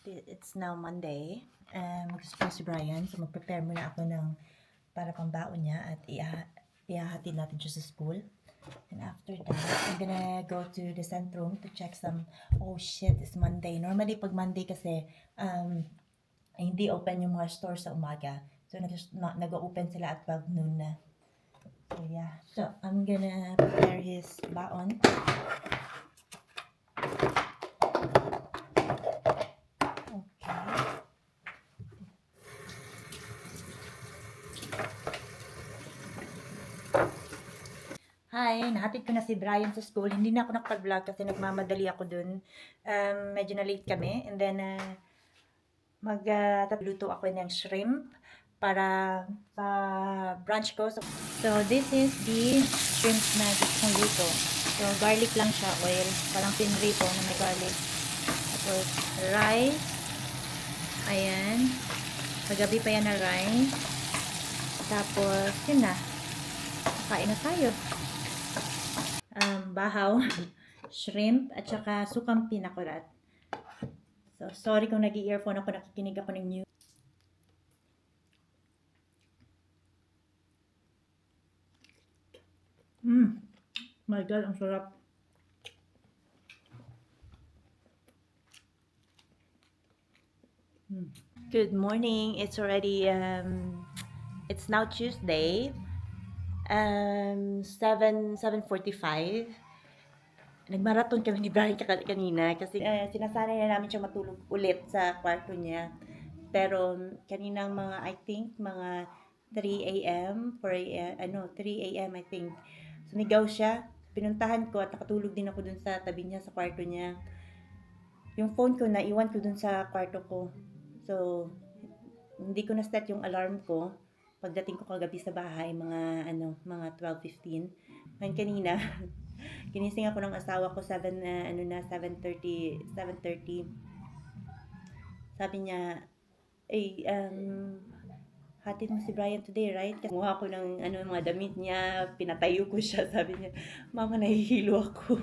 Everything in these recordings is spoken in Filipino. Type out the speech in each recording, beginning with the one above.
It's now Monday. Mag-school si Brian. So, mag-prepare muna ako ng para pambaon niya at ihahatid natin siya sa school. And after that, I'm gonna go to the Centrum to check some, oh shit, it's Monday. Normally, pag Monday kasi, hindi open yung mga stores sa umaga. So, nag-open sila at 12 noon na. So, yeah. So, I'm gonna prepare his baon. Hi, nahatid ko na si Brian sa school. Hindi na ako nakapag-vlog kasi nagmamadali ako dun. Medyo na-late kami. And then, magluto ako ng shrimp para sa brunch ko. So, this is the shrimp na gusto kong luto. So, garlic lang siya, oil. Parang pinrito na may garlic. Tapos, rice. Ayan. Paggabi pa yan na rice. Tapos, yun na. Kain na tayo. Bahaw, shrimp, at saka sukang pinakulat. So, sorry kung nag-earphone ako, nakikinig ako ng news. My God, ang sarap. Good morning. It's already, it's now Tuesday. 7:45. Nagmarathon kami ni Brian kanina kasi sinasanay na namin siya matulog ulit sa kwarto niya. Pero kaninang mga, I think, mga 3 a.m., 4 a.m., 3 a.m. I think. Sumigaw siya. Pinuntahan ko at nakatulog din ako dun sa tabi niya sa kwarto niya. Yung phone ko naiwan ko dun sa kwarto ko. So, hindi ko na-set yung alarm ko. Pagdating ko kagabi sa bahay, mga 12:15. Ngayon kanina, ginising ako ng asawa ko 7:30. Sabi niya, hatid mo si Brian today, right? Kasi kumuha ko ng mga damit niya, pinatayo ko siya. Sabi niya, mama, nahihilo ako.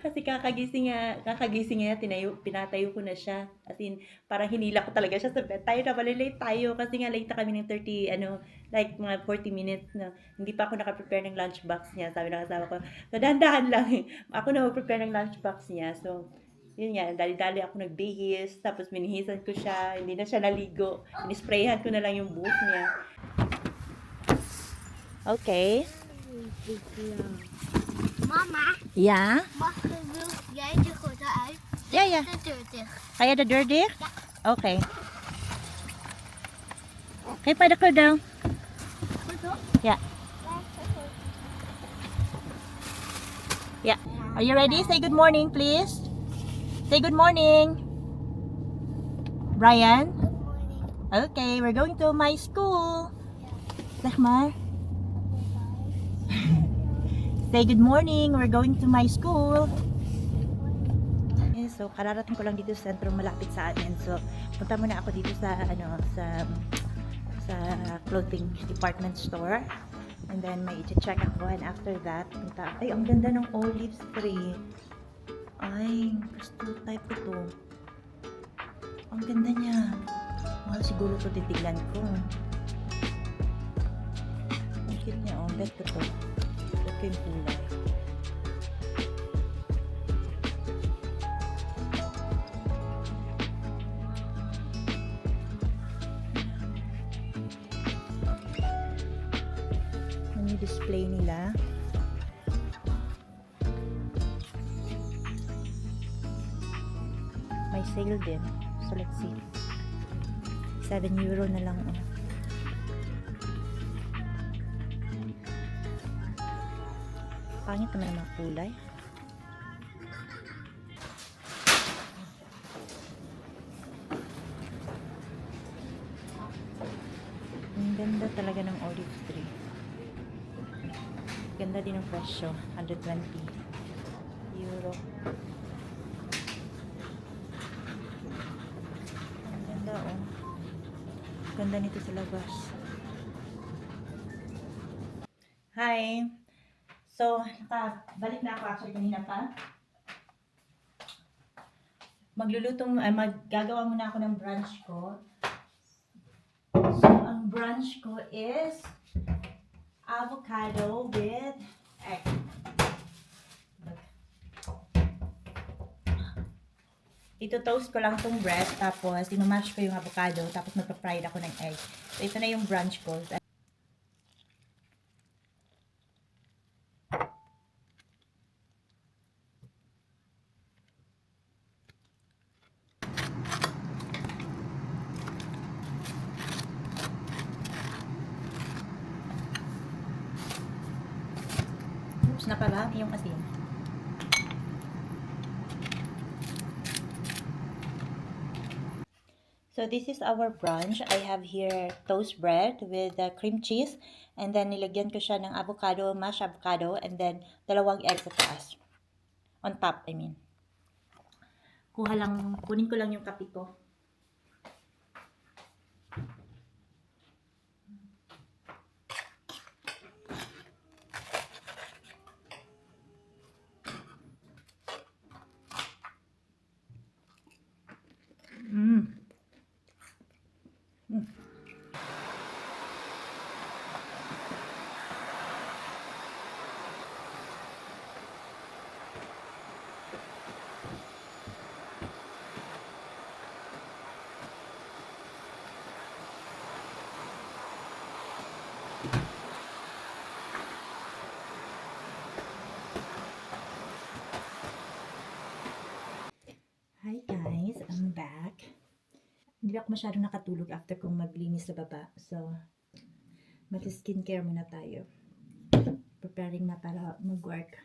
Kasi kakagising niya, pinatayo ko na siya. As in, parang hinila ko talaga siya sa bed. Tayo na, malilate tayo. Kasi nga, late na kami ng 30, like mga 40 minutes na. Hindi pa ako nakaprepare ng lunchbox niya. Sabi ng asawa ko, so dahan-dahan lang. Ako na mag-prepare ng lunchbox niya. So, yun nga, dali-dali ako nagbihis, tapos minihisan ko siya, hindi na siya naligo. Inisprayhan ko na lang yung buhok niya. Okay. Mama, Ja? wil jij de gordijn uit? Ja, ja. De deur dicht. Ga je de deur dicht? Oké. Geef mij de gordel. Goed hoor. Ja. Ja. Are you ready? Say good morning, please. Say good morning. Brian? Good morning. Okay, we're going to my school. Zeg maar. Say good morning, we're going to my school. Okay, so kararating ko lang dito sa sentro malapit sa amin. So punta muna ako dito sa sa clothing department store. And then may i-check ako, and after that punta. Ay, ang ganda ng olives tree. Ay, gusto type ito. Ang ganda niya. Mahal siguro ito titignan ko. Ang cute niya, oh. Bet ko to. Bet ko yung kulay. Ano yung display nila? May sale din. So let's see. 7 euro na lang. Oh. Pangit naman ang mga kulay. Ang ganda talaga ng olive tree. Ganda din ang presyo. 120 euro. Ang ganda, oh. Ganda nito sa labas. Hi! So, balik na ako actually kanina pa. Maggagawa muna ako ng brunch ko. So, ang brunch ko is avocado with egg. Ito-toast ko lang tong bread, tapos inumash ko yung avocado, tapos magpa-fried ako ng egg. So, ito na yung brunch ko. Oops, naparami yung asin. So this is our brunch. I have here toast bread with cream cheese, and then nilagyan ko siya ng avocado, mashed avocado, and then dalawang egg sa taas. On top, I mean. Kunin ko lang yung kape ko. Hi guys, I'm back. Hindi ako masyadong nakatulog after kong maglinis sa baba. So, mag-skincare muna tayo. Preparing na para mag-work.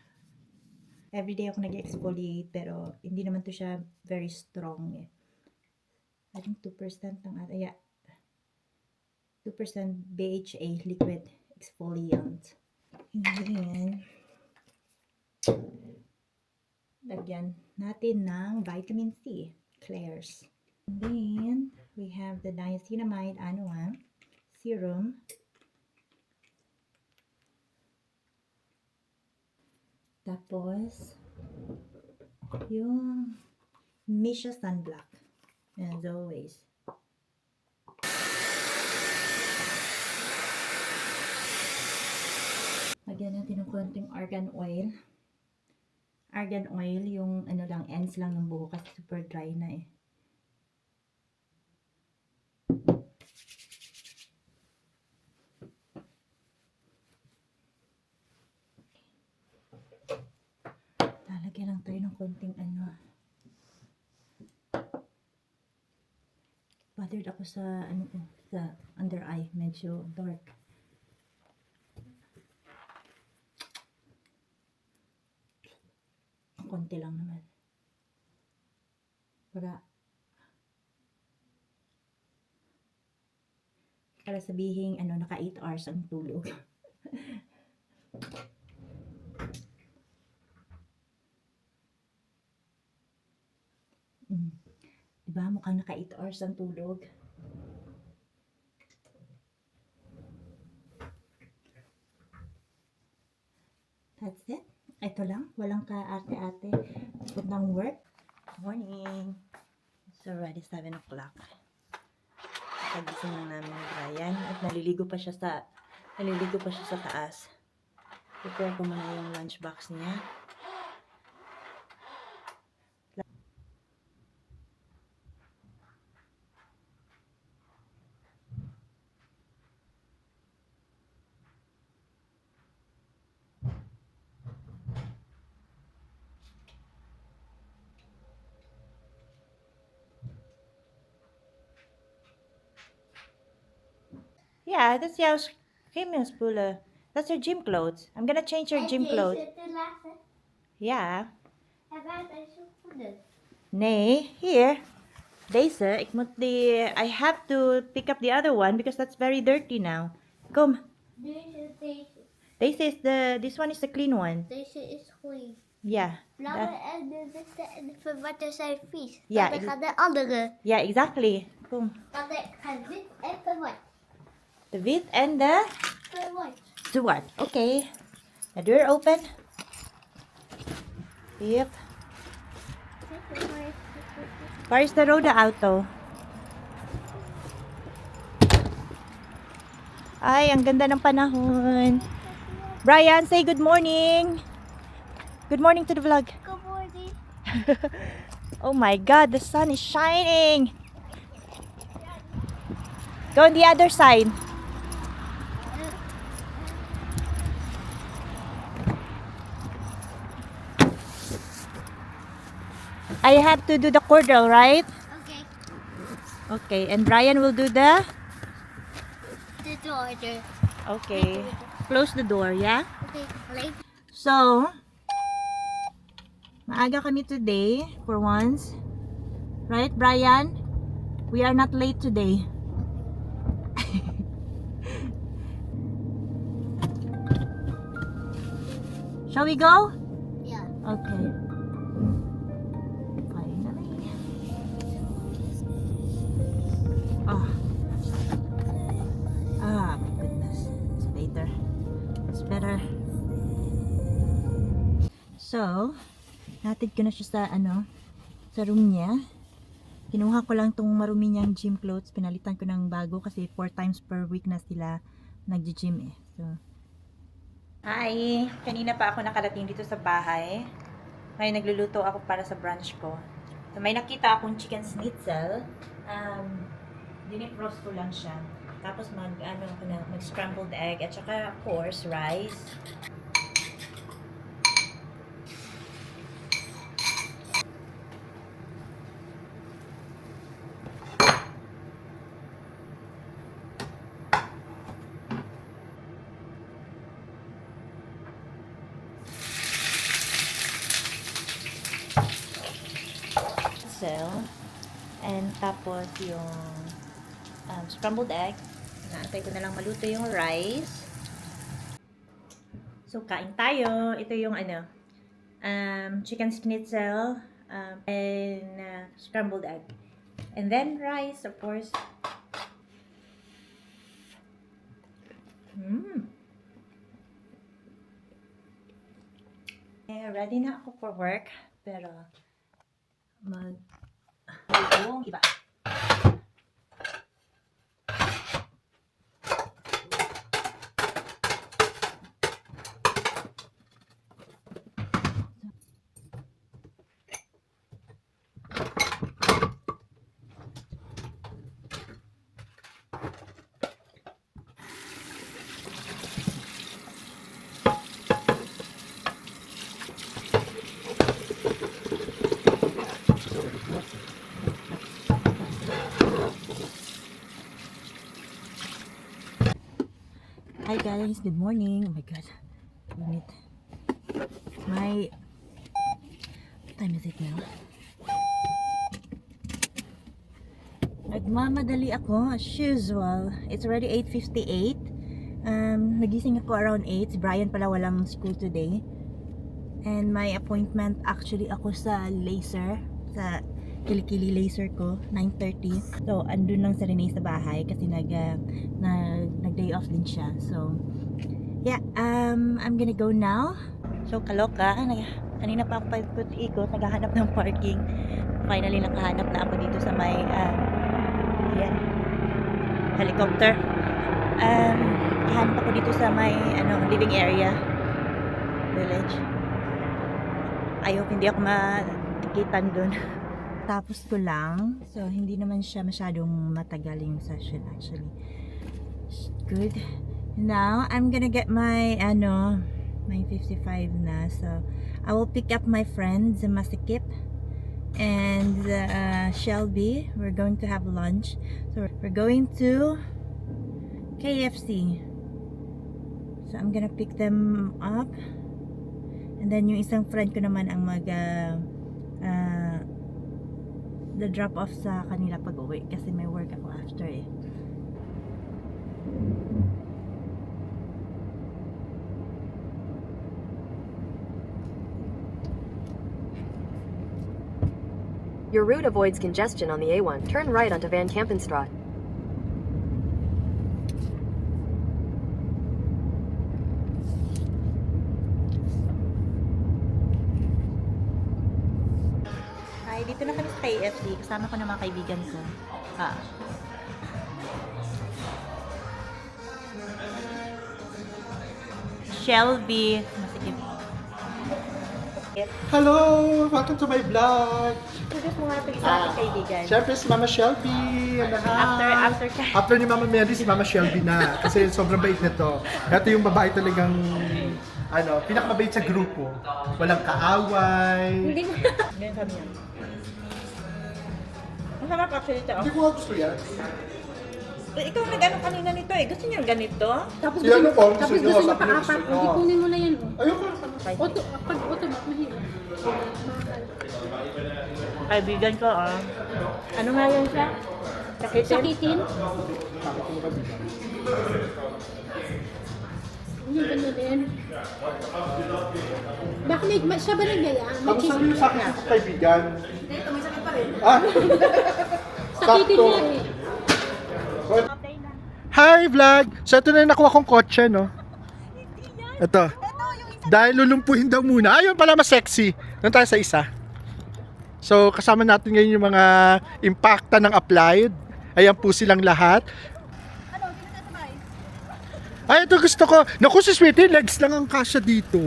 Everyday ako nag-exfoliate, pero hindi naman to siya very strong eh. I think 2% ng 2% BHA liquid exfoliant. And then, lagyan natin ng vitamin C, Claire's. And then, we have the niacinamide serum. Tapos, yung Misha Sunblock. As always. Lagyan natin ng konting argan oil. Argan oil, yung ends lang ng buhok kasi super dry na eh. Lalagyan lang tayo ng konting bothered ako sa sa under eye, medyo dark. Konti lang naman. Para sabihin naka 8 hours ang tulog. Diba? Mukhang naka 8 hours ang tulog. That's it. Ito lang. Walang ka-ate-ate. Puntang work. Morning. It's already 7 o'clock. Pagising lang namin ni Brian. At naliligo pa siya sa taas. Prepare ko muna yung lunchbox niya. Yeah, that's your Spule. That's your gym clothes. I'm gonna change your gym clothes. Ja. Nee, here. Deze, I have to pick up the other one because that's very dirty now. Kom. This one is the clean one. Deze is clean. Yeah. Blauwe en de witte en de verwarte zijn vies. Ja, Dan gaan de andere. Yeah, exactly. Kom. Dan gaan wit en verward. The wit and the Verward. zwart. Okay. The door open. Yep. Where's the Roda Auto? Ay, ang ganda ng panahon. Brian, say good morning. Good morning to the vlog. Good morning. Oh my God, the sun is shining. Go on the other side. I have to do the cordal, right? Okay. Okay, and Brian will do the... The order. Okay. Close the door, yeah? Okay. Like. So, maaga kami today for once. Right, Brian? We are not late today. Shall we go? Yeah. Okay. Finally. Oh. Ah, my goodness. It's later. It's better. So, natid ko na siya sa sa room niya. Kinuha ko lang tong marumi niyang gym clothes. Pinalitan ko ng bago kasi 4 times per week na sila nagji-gym eh. So, hi! Kanina pa ako nakarating dito sa bahay. Ngayon nagluluto ako para sa brunch ko. So, may nakita akong chicken schnitzel. Dinifrost ko lang siya. Tapos mag-scrambled egg at saka of course rice. And tapos yung scrambled egg. Naantay ko na lang maluto yung rice. So, kain tayo. Ito yung chicken schnitzel and scrambled egg. And then rice, of course. Ready na ako for work. Pero, yung iba. Hi guys, good morning. Oh my god. Init. What time is it now? Nagmamadali ako as usual. It's already 8:58. Nagising ako around 8. Si Brian pala walang school today. And my appointment actually ako sa laser. Sa kilikili laser ko, 9:30. So, andun lang sa Renee sa bahay kasi nag-day off din siya. So, yeah, I'm gonna go now. So, kaloka. Kanina pa ako paikot-ikot, naghahanap ng parking. Finally, nakahanap na ako dito sa may, helicopter. Kahanap ako dito sa may, living area. Village. Ayok, hindi ako matikitan dun. Tapos ko lang. So, hindi naman siya masyadong matagal yung session actually. Good. Now, I'm gonna get my, 9:55 na. So, I will pick up my friends, Masikip and Shelby. We're going to have lunch. So, we're going to KFC. So, I'm gonna pick them up. And then, yung isang friend ko naman ang the drop off sa kanila pag uwi kasi may work ako after eh. Your route avoids congestion on the A1. Turn right onto Van Kampenstraat. Ay, dito na kami sa KFC. Kasama ko ng mga kaibigan ko. Shelby. Masikip. Hello! Welcome to my vlog! Introduce mo nga ito isa ating kaibigan. Siyempre si Mama Shelby! After ni Mama Mary, si Mama Shelby na. Kasi sobrang bait nito. Ito yung babae talagang pinakamabait sa grupo. Walang kaaway. Ganyan kami yan. Ang sarap actually ito. Hindi ko gusto yan. Ikaw nag-ano kanina nito eh. Gusto niyo ganito? Tapos Sila gusto, ano po? tapos Gusto gusto nyo, niya sabi niyo pa-apat. gusto nyo. Hindi kunin mo na yan. Oh. Ayoko. Pag automatic, mahirap. Kaibigan ko Ano nga yan siya? Sakitin? Sakitin. Yung ganyan din. Bakit siya ba nagyaya? Tapos sabi niyo sa akin sa kaibigan. Ito, may sakit pa rin. Ah! Sakitin Sakto. niya eh. Hi vlog! So ito na yung nakuha kong kotse, no? Ito. Dahil lulumpuhin daw muna. Ayun pala, mas sexy. Doon tayo sa isa. So kasama natin ngayon yung mga impacta ng applied. Ayan po silang lahat. Ay, ito gusto ko. Naku, si Sweetie, legs lang ang kasya dito.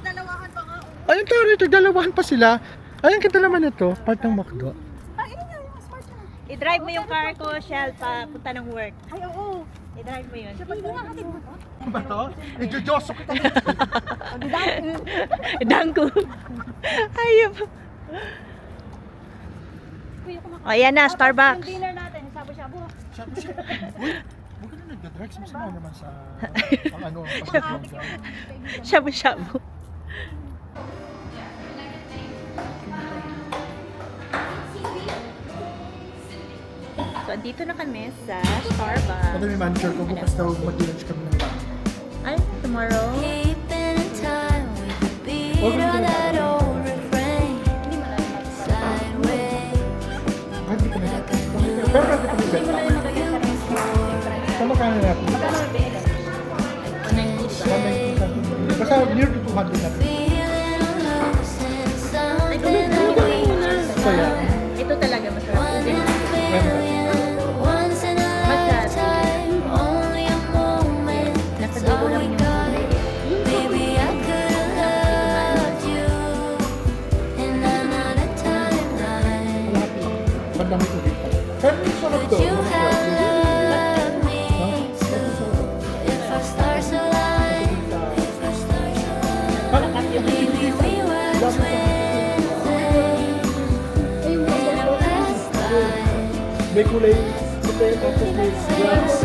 Dalawahan pa nga. Ayun, taro ito. Dalawahan pa sila. Ayun, kita naman ito. Part ng McDo. I-drive mo yung car ko, Shell, punta ng work. Ay, oo. I-drive mo yun. Hindi nga kasi mo. Ano ba ito? Ijojoso kita. Dangko. Ayun. O, yan na, Starbucks. Dinner natin, shabu-shabu. Uy, huwag ka na nagdadrugs. Masama naman sa Shabu-shabu. So, andito na kami sa Starbucks. Ito yung manager ko. Bukas daw mag-lunch kami ng bang. Ay, tomorrow. Keeping in time with the beat Huwag of mo that na. old refrain. Sideways, Hindi ka na. Pero bakit kami ba? Sama ka na natin. Basta near to 200 natin. feeling lost in something that we So yeah. Ito talaga masarap. one in a billion, once in a lifetime, only a moment. That's all we got. Maybe I could have loved you in another timeline. Bandang ito dito. Pero yung sarap to. You have loved me too. If our stars align, if our stars align, maybe we were twins in a past life. May kulay. Kulay tapos may glass.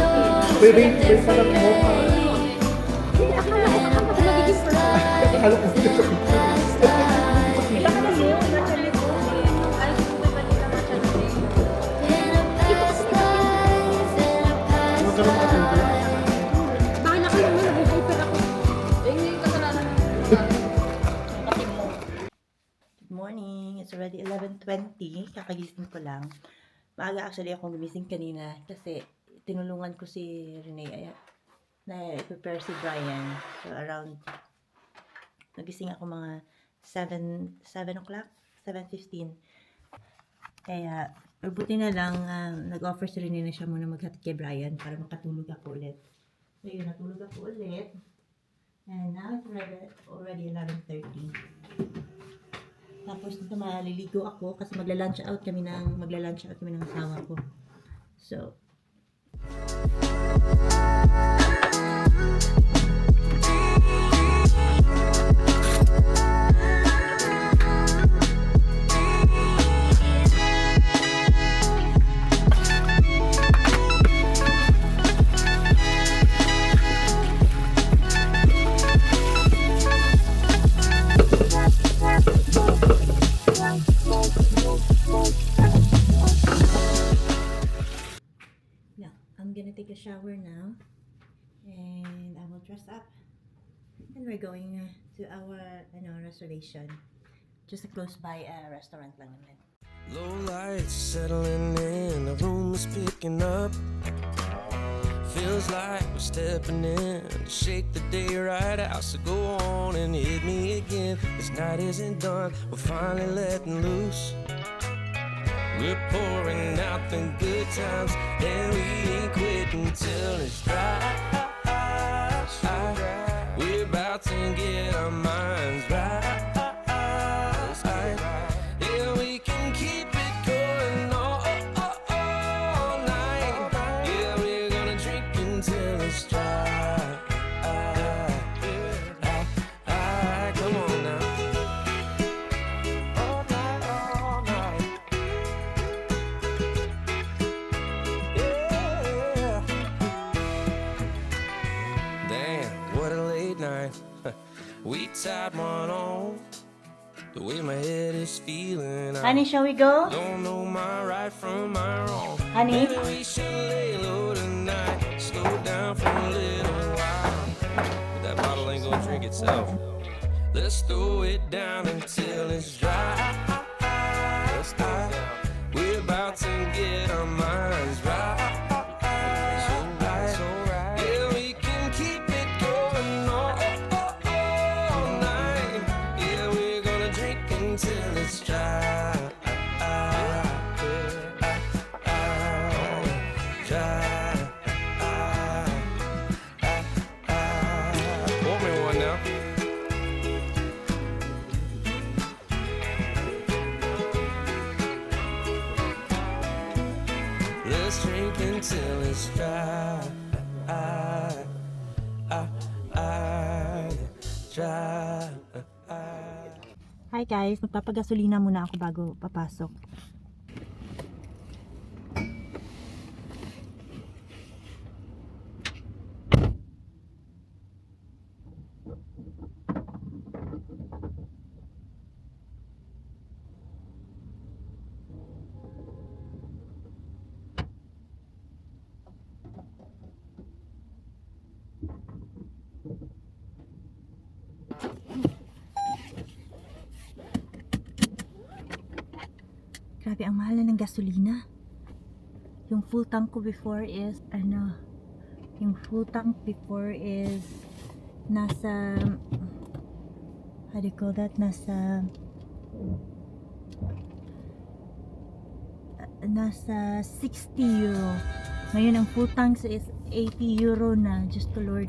May ring. May parang mocha. Akala ko magiging perfect. Akala ko dito sa picture. In a past life, in a past Magkaroon ka dito. Bahala ka naman, nag-hyper ako. Good morning. It's already 11:20. Kakagising ko lang. Maaga actually akong gumising kanina kasi tinulungan ko si Renee na i-prepare si Brian. So around nagising ako mga 7 o'clock, 7:15. Kaya buti na lang nag-offer si Renee na siya muna maghatid kay Brian para makatulog ako ulit. So yun, natulog ako ulit. And now it's already 11:30. Tapos dito maliligo ako kasi magla-lunch out kami ng asawa ko. So, yeah, I'm gonna take a shower now and I will dress up and we're going to our reservation. Just a close by restaurant lang naman. Low lights settling in, the room is picking up. Feels like we're stepping in to shake the day right out. So go on and hit me again. This night isn't done, we're finally letting loose. dropping good times, and we ain't quitting till it's dry. We're about to get our minds right. Yeah, we can keep it going all night. Yeah, we're gonna drink until it's dry. Come on now. All night, all night. Yeah. Damn, what a late night. We tied one on. The way my head is feeling, I Honey, shall we go? don't know my right from my wrong. Honey? Maybe we should lay low tonight, slow down for a little while. But that bottle ain't gonna drink itself. Let's throw it down until it's dry. We're about to get our minds right. Yeah, we can keep it going all night. Yeah, we're gonna drink until it's dry. Pour me one now. Let's drink until it's dry. Dry. Hi guys, magpapagasolina muna ako bago papasok. Grabe, ang mahal na ng gasolina. Yung full tank ko before is, nasa, how do you call that? Nasa 60 euro. Ngayon, ang full tank is 80 euro na. Just to Lord.